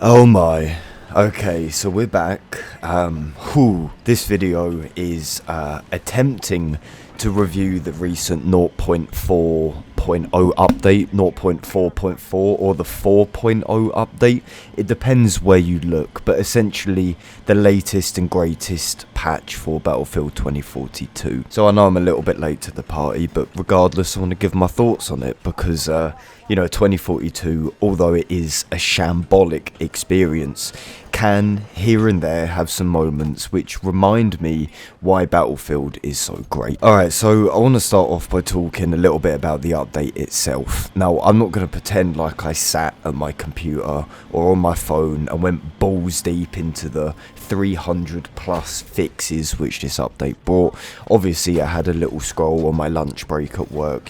Oh my. Okay, so we're back. This video is attempting to review the recent 0.4.0 update, 0.4.4 or the 4.0 update. It depends where you look, but essentially the latest and greatest patch for Battlefield 2042. So I know I'm a little bit late to the party, but regardless, I want to give my thoughts on it because 2042, although it is a shambolic experience, can here and there have some moments which remind me why Battlefield is so great. Alright, so I want to start off by talking a little bit about the update itself. Now, I'm not going to pretend like I sat at my computer or on my phone and went balls deep into the 300 plus fixes which this update brought. Obviously, I had a little scroll on my lunch break at work,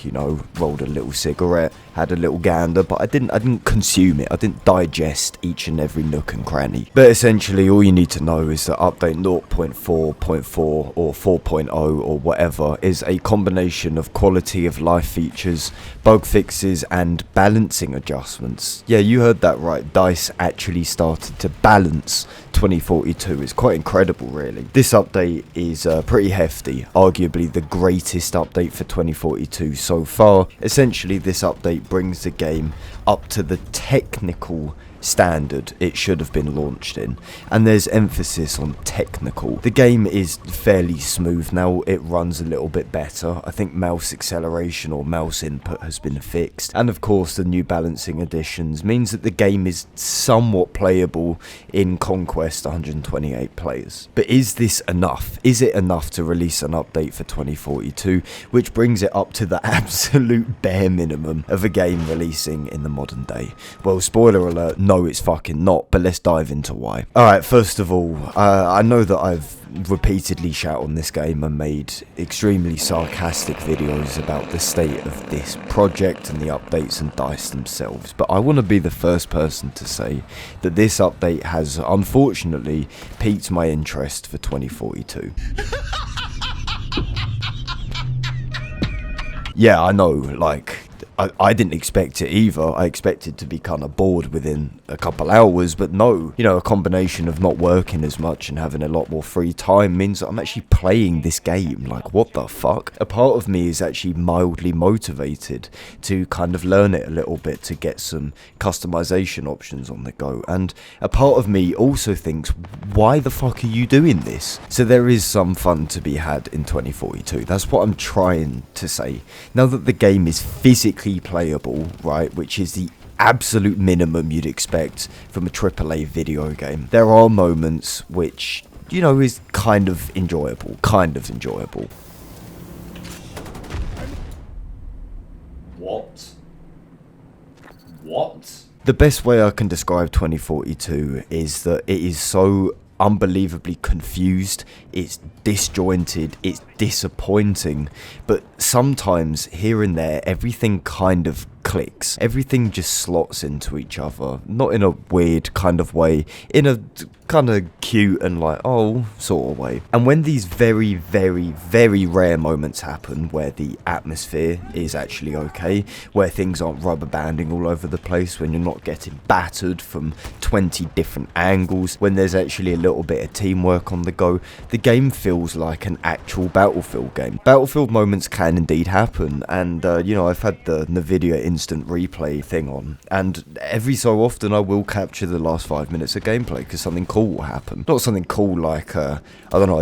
rolled a little cigarette, had a little gander, but I didn't consume it. I didn't digest each and every nook and cranny. But essentially, all you need to know is that update 0.4.4 or 4.0 or whatever is a combination of quality of life features, bug fixes, and balancing adjustments. Yeah, you heard that right. DICE actually started to balance 2042. It's quite incredible, really. This update is pretty hefty, arguably the greatest update for 2042 so far. Essentially, this update brings the game up to the technical standard it should have been launched in, and there's emphasis on technical. The game is fairly smooth now, it runs a little bit better. I think mouse acceleration or mouse input has been fixed, and of course the new balancing additions means that the game is somewhat playable in Conquest 128 players. But is this enough? Is it enough to release an update for 2042 which brings it up to the absolute bare minimum of a game releasing in the modern day? Well, spoiler alert, no, it's fucking not, but let's dive into why. Alright, first of all, I know that I've repeatedly shat on this game and made extremely sarcastic videos about the state of this project and the updates and DICE themselves, but I want to be the first person to say that this update has unfortunately piqued my interest for 2042. Yeah, I know, like, I didn't expect it either. I expected to be kind of bored within a couple hours, but no. A combination of not working as much and having a lot more free time means that I'm actually playing this game. Like, what the fuck? A part of me is actually mildly motivated to kind of learn it a little bit, to get some customization options on the go. And a part of me also thinks, why the fuck are you doing this? So there is some fun to be had in 2042. That's what I'm trying to say. Now that the game is physically playable, right, which is the absolute minimum you'd expect from a AAA video game, there are moments which, is kind of enjoyable. What? The best way I can describe 2042 is that it is so unbelievably confused, it's disjointed, it's disappointing, but sometimes here and there everything kind of clicks. Everything just slots into each other, not in a weird kind of way, in a kind of cute and like, oh, sort of way. And when these very, very, very rare moments happen where the atmosphere is actually okay, where things aren't rubber banding all over the place, when you're not getting battered from 20 different angles, when there's actually a little bit of teamwork on the go, the game feels like an actual Battlefield game. Battlefield moments can indeed happen, and I've had the NVIDIA instant replay thing on, and every so often I will capture the last 5 minutes of gameplay because something cool will happen. Not something cool like I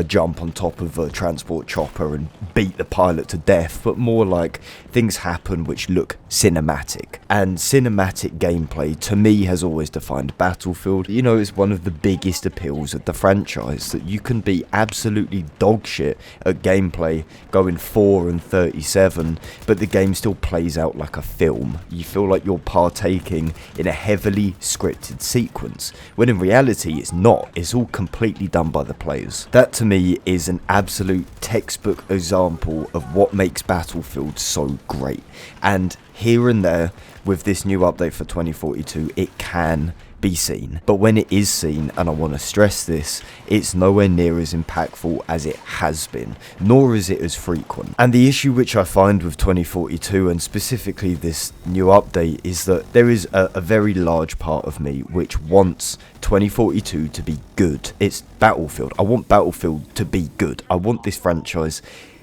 jump on top of a transport chopper and beat the pilot to death, but more like things happen which look cinematic. And cinematic gameplay to me has always defined Battlefield. It's one of the biggest appeals of the franchise, that you can be absolutely dog shit at gameplay, going 4 and 37, but the game still plays out like a film. You feel like you're partaking in a heavily scripted sequence, when in reality it's not. It's all completely done by the players. That to me is an absolute textbook example of what makes Battlefield so great. And here and there with this new update for 2042, it can be seen. But when it is seen, and I want to stress this, it's nowhere near as impactful as it has been, nor is it as frequent. And the issue which I find with 2042, and specifically this new update, is that there is a very large part of me which wants 2042 to be good. It's Battlefield. I want Battlefield to be good. I want this franchise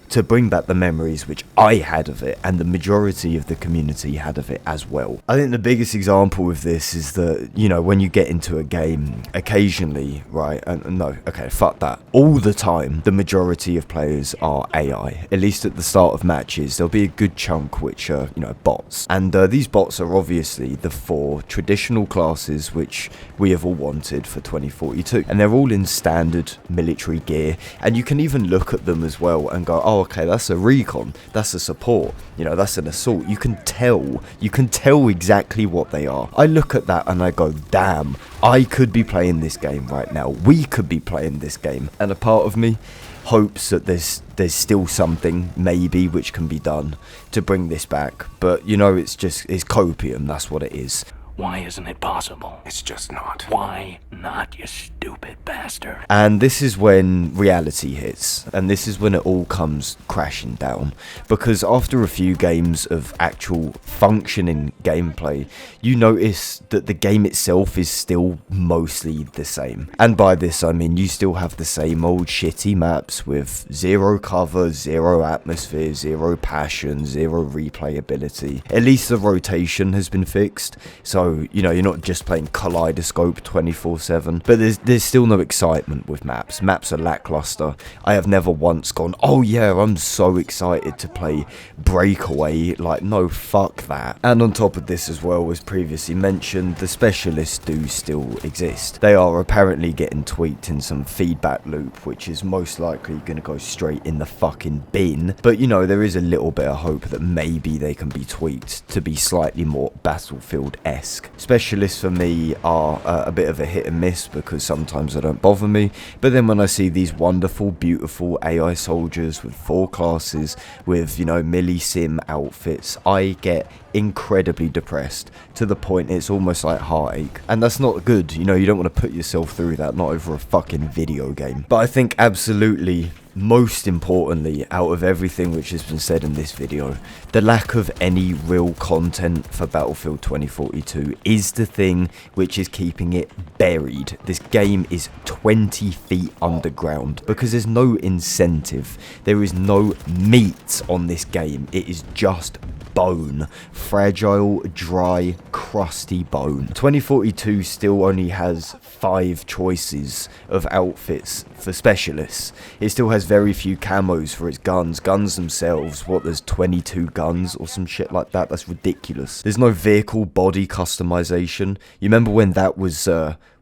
to bring back the memories which I had of it, and the majority of the community had of it as well. I think the biggest example of this is that, you know, when you get into a game, occasionally, right, and no, okay, fuck that. All the time, the majority of players are AI. At least at the start of matches, there'll be a good chunk which are, you know, bots. And these bots are obviously the 4 traditional classes which we have all wanted for 2042. And they're all in standard military gear, and you can even look at them as well and go, oh, okay, that's a recon, that's a support, you know, that's an assault. You can tell exactly what they are. I look at that and I go, damn, I could be playing this game right now. We could be playing this game. And a part of me hopes that there's still something, maybe, which can be done to bring this back. But, you know, it's copium, that's what it is. Why isn't it possible? It's just not. Why not, you stupid bastard? And this is when reality hits, and this is when it all comes crashing down. Because after a few games of actual functioning gameplay, you notice that the game itself is still mostly the same. And by this I mean you still have the same old shitty maps with zero cover, zero atmosphere, zero passion, zero replayability. At least the rotation has been fixed, so you know, you're not just playing Kaleidoscope 24/7, but there's still no excitement with maps. Maps are lackluster. I have never once gone, oh yeah, I'm so excited to play Breakaway. Like, no, fuck that. And on top of this as well, as previously mentioned, the specialists do still exist. They are apparently getting tweaked in some feedback loop, which is most likely going to go straight in the fucking bin. But you know, there is a little bit of hope that maybe they can be tweaked to be slightly more Battlefield-esque. Specialists for me are a bit of a hit and miss, because sometimes they don't bother me, but then when I see these wonderful, beautiful AI soldiers with 4 classes, with, you know, milli-sim outfits, I get incredibly depressed, to the point it's almost like heartache. And that's not good, you know, you don't want to put yourself through that, not over a fucking video game. But I think absolutely, most importantly, out of everything which has been said in this video, the lack of any real content for Battlefield 2042 is the thing which is keeping it buried. This game is 20 feet underground because there's no incentive. There is no meat on this game. It is just bone. Fragile, dry, crusty bone. 2042 still only has 5 choices of outfits for specialists. It still has very few camos for its guns. Guns themselves, what, there's 22 guns or some shit like that? That's ridiculous. There's no vehicle body customization. You remember when that was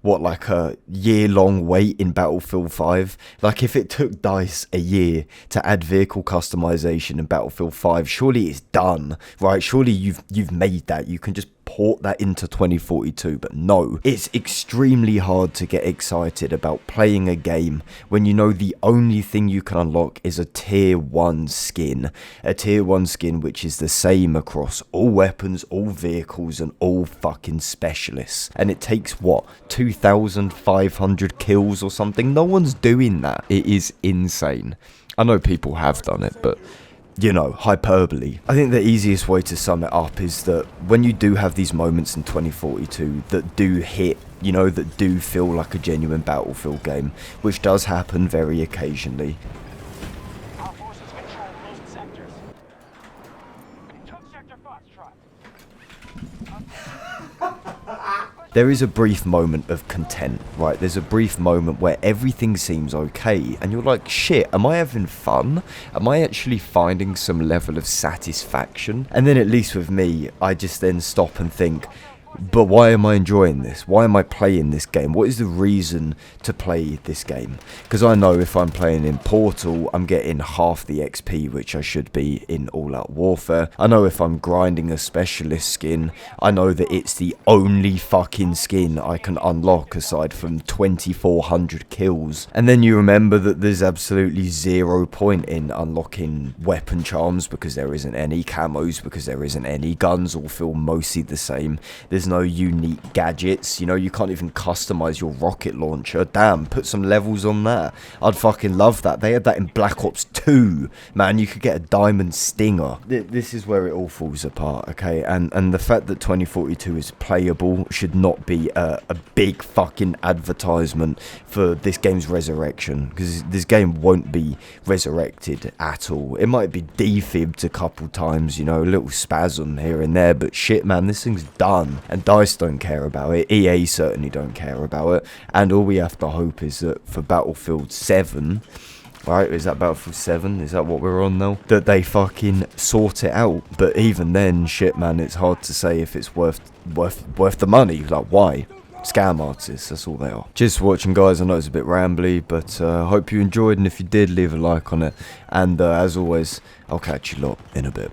what, like a year-long wait in Battlefield 5? Like, if it took DICE a year to add vehicle customization in Battlefield 5, surely it's done, right? Surely you've made that. You can just port that into 2042, but no. It's extremely hard to get excited about playing a game when you know the only thing you can unlock is a tier 1 skin. A tier 1 skin which is the same across all weapons, all vehicles, and all fucking specialists. And it takes, what, 2,500 kills or something? No one's doing that. It is insane. I know people have done it, but you know, hyperbole. I think the easiest way to sum it up is that when you do have these moments in 2042 that do hit, you know, that do feel like a genuine Battlefield game, which does happen very occasionally. Our forces control most sectors. Took Sector Foxtrot. There is a brief moment of content, right? There's a brief moment where everything seems okay, and you're like, shit, am I having fun? Am I actually finding some level of satisfaction? And then, at least with me, I just then stop and think, but why am I enjoying this? Why am I playing this game? What is the reason to play this game? Because I know if I'm playing in Portal, I'm getting half the XP which I should be in All Out Warfare. I know if I'm grinding a specialist skin, I know that it's the only fucking skin I can unlock aside from 2,400 kills. And then you remember that there's absolutely zero point in unlocking weapon charms because there isn't any, camos because there isn't any, guns all feel mostly the same. There's there's no unique gadgets. You know, you can't even customize your rocket launcher. Damn, put some levels on that. I'd fucking love that. They had that in Black Ops 2. Man, you could get a diamond stinger. This is where it all falls apart, okay? And the fact that 2042 is playable should not be a big fucking advertisement for this game's resurrection, because this game won't be resurrected at all. It might be defibbed a couple times, you know, a little spasm here and there, but shit, man, this thing's done. And DICE don't care about it. EA certainly don't care about it. And all we have to hope is that for Battlefield 7, right, is that Battlefield 7? Is that what we're on now? That they fucking sort it out. But even then, shit, man, it's hard to say if it's worth the money. Like, why? Scam artists, that's all they are. Cheers for watching, guys. I know it's a bit rambly, but I hope you enjoyed, and if you did, leave a like on it. And as always, I'll catch you lot in a bit.